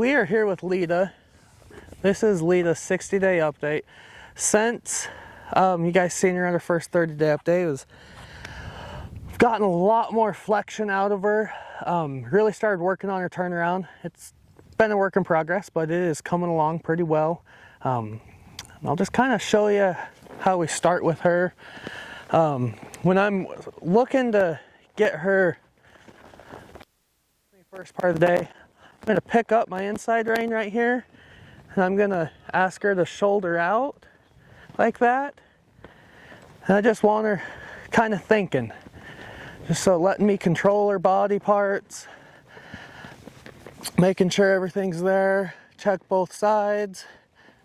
we are here with Lita. This is Lita's 60-day update. Since you guys seen her on her first 30-day update, I've gotten a lot more flexion out of her. Really started working on her turnaround. It's been a work in progress, but it is coming along pretty well. I'll just kind of show you how we start with her. When I'm looking to get her the first part of the day, I'm going to pick up my inside rein right here, and I'm going to ask her to shoulder out like that. And I just want her kind of thinking, just so letting me control her body parts, making sure everything's there, check both sides.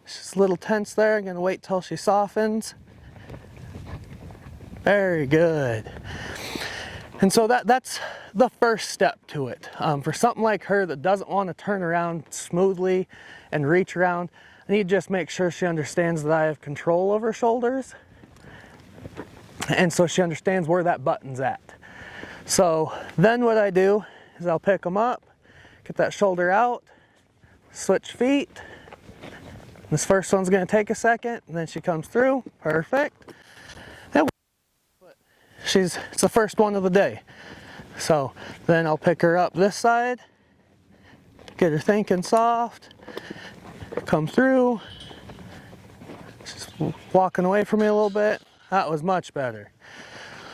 She's a little tense there. I'm going to wait till she softens. Very good. And so that's the first step to it. For something like her that doesn't want to turn around smoothly and reach around, I need to just make sure she understands that I have control over her shoulders. And so she understands where that button's at. So then what I do is I'll pick them up, get that shoulder out, switch feet. This first one's going to take a second, and then she comes through. Perfect. It's the first one of the day. So then I'll pick her up this side, get her thinking soft, come through. She's walking away from me a little bit. That was much better.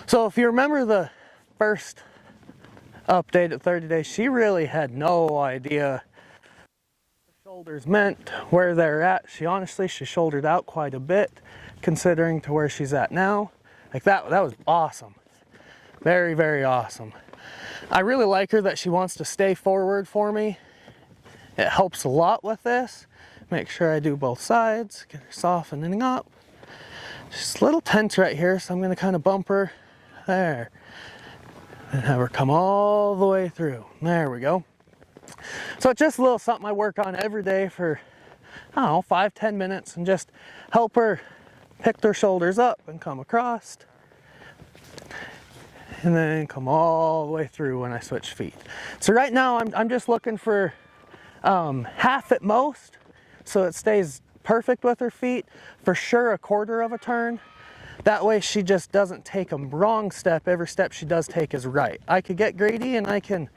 So if you remember the first update at 30 days, she really had no idea shoulders meant, where they're at. She shouldered out quite a bit considering to where she's at now. Like that was awesome. Very, very awesome. I really like her that she wants to stay forward for me. It helps a lot with this. Make sure I do both sides, get her softening up. Just a little tense right here, so I'm going to kind of bump her there and have her come all the way through. There we go. So it's just a little something I work on every day for, I don't know, 5-10 minutes, and just help her pick their shoulders up and come across, and then come all the way through when I switch feet. So right now I'm just looking for half at most, so it stays perfect with her feet. For sure a quarter of a turn. That way she just doesn't take a wrong step. Every step she does take is right. I could get greedy and I can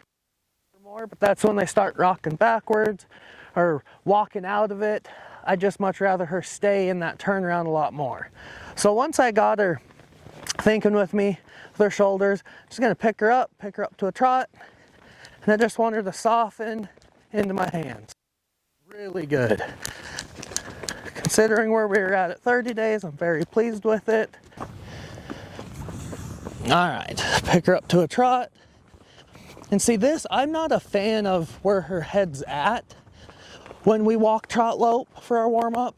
more, but that's when they start rocking backwards or walking out of it. I just much rather her stay in that turnaround a lot more. So once I got her thinking with me with her shoulders, I'm just going to pick her up to a trot, and I just want her to soften into my hands. Really good. Considering where we were at 30 days, I'm very pleased with it. Alright, pick her up to a trot. And see this, I'm not a fan of where her head's at when we walk trot lope for our warm-up.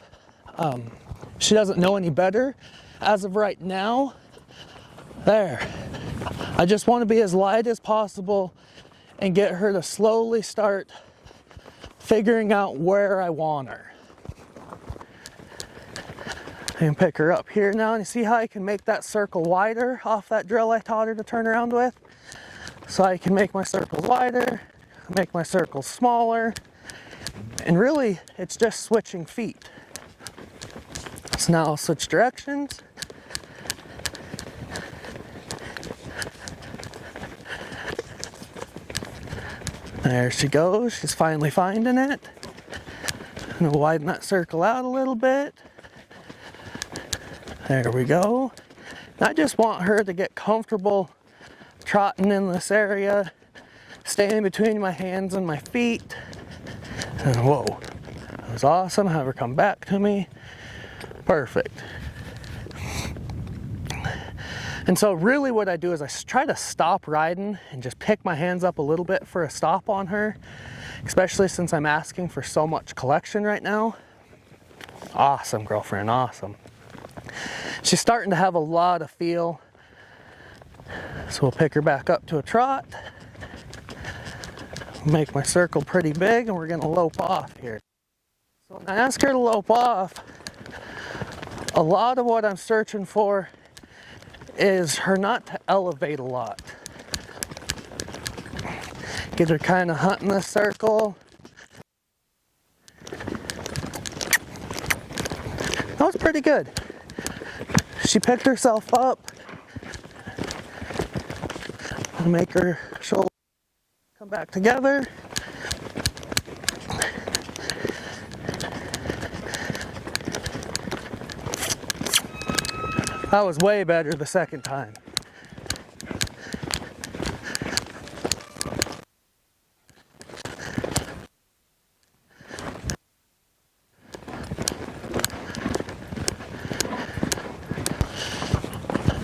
She doesn't know any better as of right now. There. I just want to be as light as possible and get her to slowly start figuring out where I want her. I can pick her up here now, and you see how I can make that circle wider off that drill I taught her to turn around with? So I can make my circles wider, make my circles smaller, and really it's just switching feet. So now I'll switch directions. There she goes, she's finally finding it. I'm going to widen that circle out a little bit. There we go. I just want her to get comfortable trotting in this area, staying between my hands and my feet. And whoa, that was awesome. Have her come back to me. Perfect. And so really what I do is I try to stop riding and just pick my hands up a little bit for a stop on her, especially since I'm asking for so much collection right now. Awesome, girlfriend, awesome. She's starting to have a lot of feel. So we'll pick her back up to a trot, make my circle pretty big, and we're going to lope off here. So when I ask her to lope off, a lot of what I'm searching for is her not to elevate a lot. Get her kind of hunting the circle, was pretty good. She picked herself up. Make her shoulder come back together. That was way better the second time.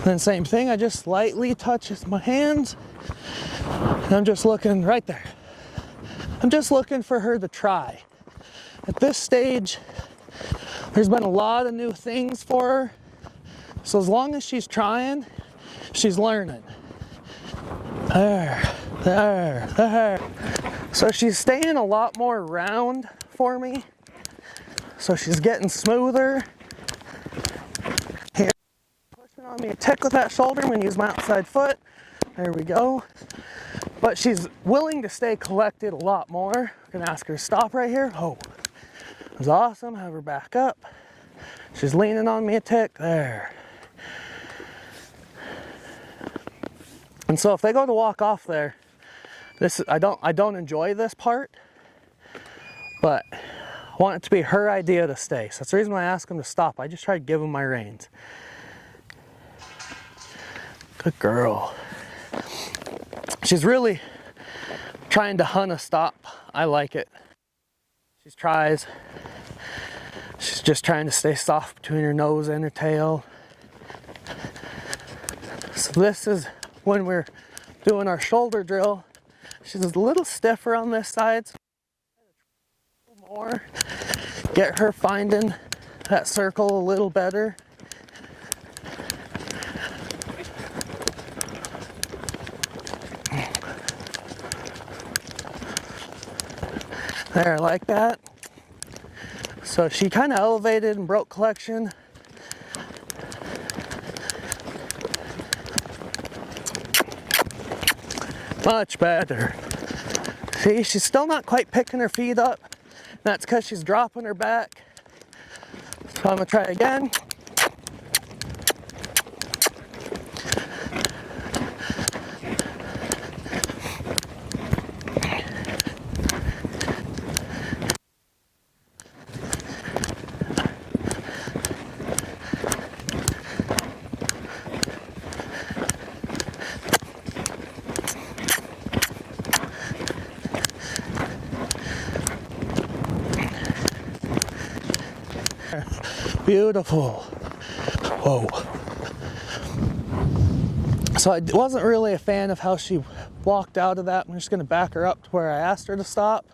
Then same thing, I just lightly touch my hands. And I'm just looking right there. I'm just looking for her to try. At this stage, there's been a lot of new things for her. So as long as she's trying, she's learning. There. So she's staying a lot more round for me. So she's getting smoother. Here, pushing on me a tick with that shoulder. I'm gonna use my outside foot. There we go. But she's willing to stay collected a lot more. I'm gonna ask her to stop right here. Oh, that was awesome. Have her back up. She's leaning on me a tick. There. And so if they go to walk off there, I don't enjoy this part, but I want it to be her idea to stay. So that's the reason why I ask them to stop. I just try to give them my reins. Good girl. She's really trying to hunt a stop. I like it. She tries. She's just trying to stay soft between her nose and her tail. So this is when we're doing our shoulder drill. She's a little stiffer on this side, so a little more. Get her finding that circle a little better. There, like that. So she kind of elevated and broke collection. Much better. See, she's still not quite picking her feet up. That's because she's dropping her back. So I'm gonna try again. Beautiful. Whoa. So I wasn't really a fan of how she walked out of that. I'm just going to back her up to where I asked her to stop.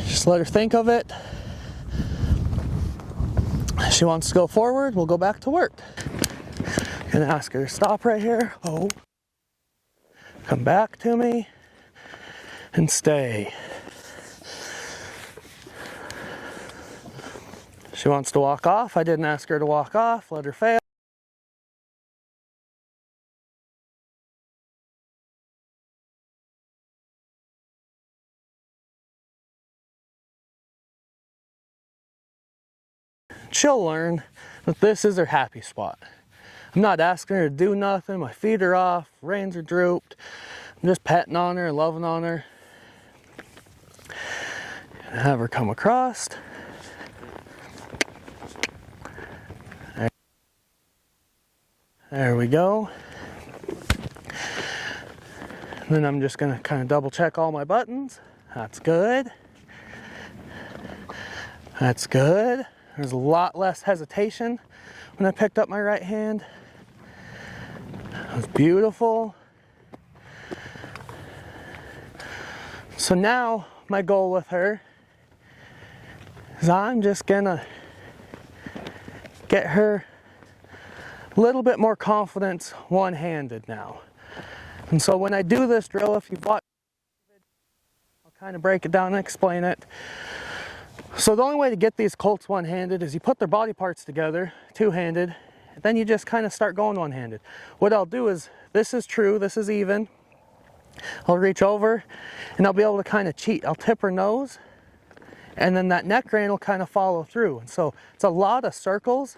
Just let her think of it. If she wants to go forward, we'll go back to work. Gonna ask her to stop right here. Oh. Come back to me and stay. She wants to walk off. I didn't ask her to walk off. Let her fail. She'll learn that this is her happy spot. I'm not asking her to do nothing. My feet are off, reins are drooped. I'm just petting on her, loving on her. Have her come across. There we go. Then I'm just gonna kind of double check all my buttons. That's good. That's good. There's a lot less hesitation when I picked up my right hand. That was beautiful. So now my goal with her is I'm just gonna get her a little bit more confidence one-handed now. And so when I do this drill, if you've watched, I'll kind of break it down and explain it. So the only way to get these colts one-handed is you put their body parts together, two-handed, and then you just kind of start going one-handed. What I'll do is, this is true, this is even. I'll reach over and I'll be able to kind of cheat. I'll tip her nose and then that neck rein will kind of follow through. And so it's a lot of circles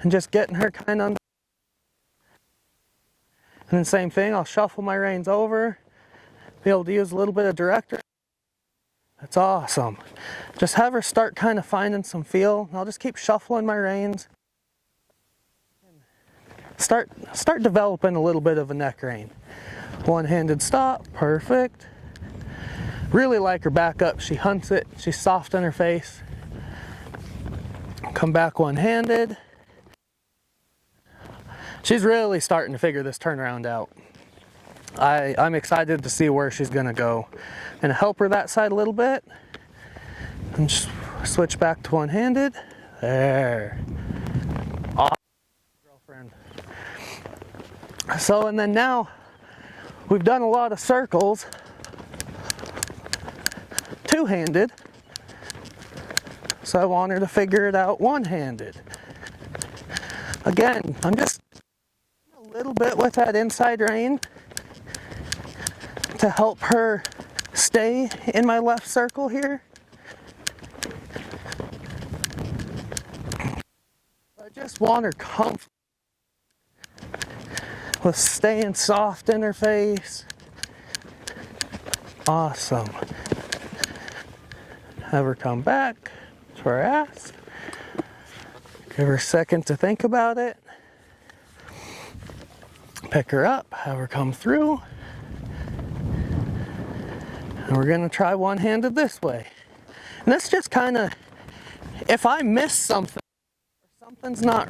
and just getting her kind of under. And then same thing, I'll shuffle my reins over, be able to use a little bit of director. That's awesome. Just have her start kind of finding some feel. I'll just keep shuffling my reins. Start developing a little bit of a neck rein. One-handed stop, perfect. Really like her back up. She hunts it, she's soft in her face. Come back one-handed. She's really starting to figure this turnaround out. I'm excited to see where she's gonna go. Gonna help her that side a little bit. And just switch back to one-handed. There. Awesome, girlfriend. So, and then now, we've done a lot of circles. Two-handed. So I want her to figure it out one-handed. Again, I'm just a little bit with that inside rein to help her stay in my left circle here. I just want her comfortable with staying soft in her face. Awesome. Have her come back to her ass. Give her a second to think about it. Pick her up, have her come through. And we're gonna try one-handed this way. And that's just kind of, if I miss something, or something's not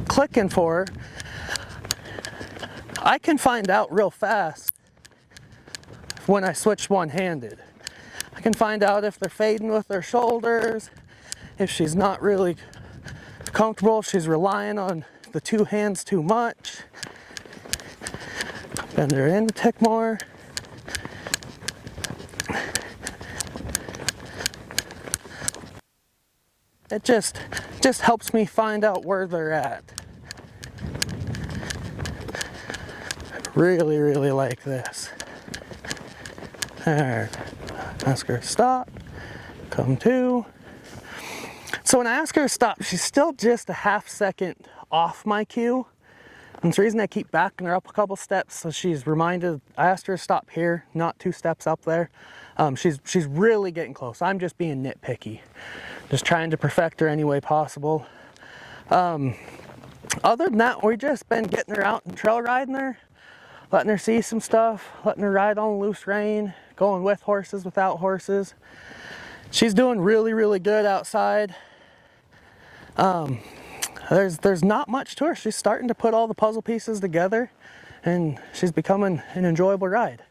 clicking for her, I can find out real fast when I switch one-handed. I can find out if they're fading with their shoulders, if she's not really comfortable, if she's relying on the two hands too much. Bend her in a tick more. It just helps me find out where they're at. I really, really like this. There. Ask her to stop. Come to. So when I ask her to stop, she's still just a half second off my cue. And it's the reason I keep backing her up a couple steps, so she's reminded. I asked her to stop here, not 2 steps up there. She's really getting close. I'm just being nitpicky, just trying to perfect her any way possible. Other than that, we've just been getting her out and trail riding her, letting her see some stuff, letting her ride on loose rein, going with horses, without horses. She's doing really, really good outside. There's not much to her. She's starting to put all the puzzle pieces together, and she's becoming an enjoyable ride.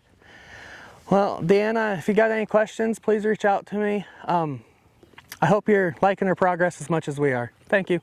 Well, Deanna, if you got any questions, please reach out to me. I hope you're liking her progress as much as we are. Thank you.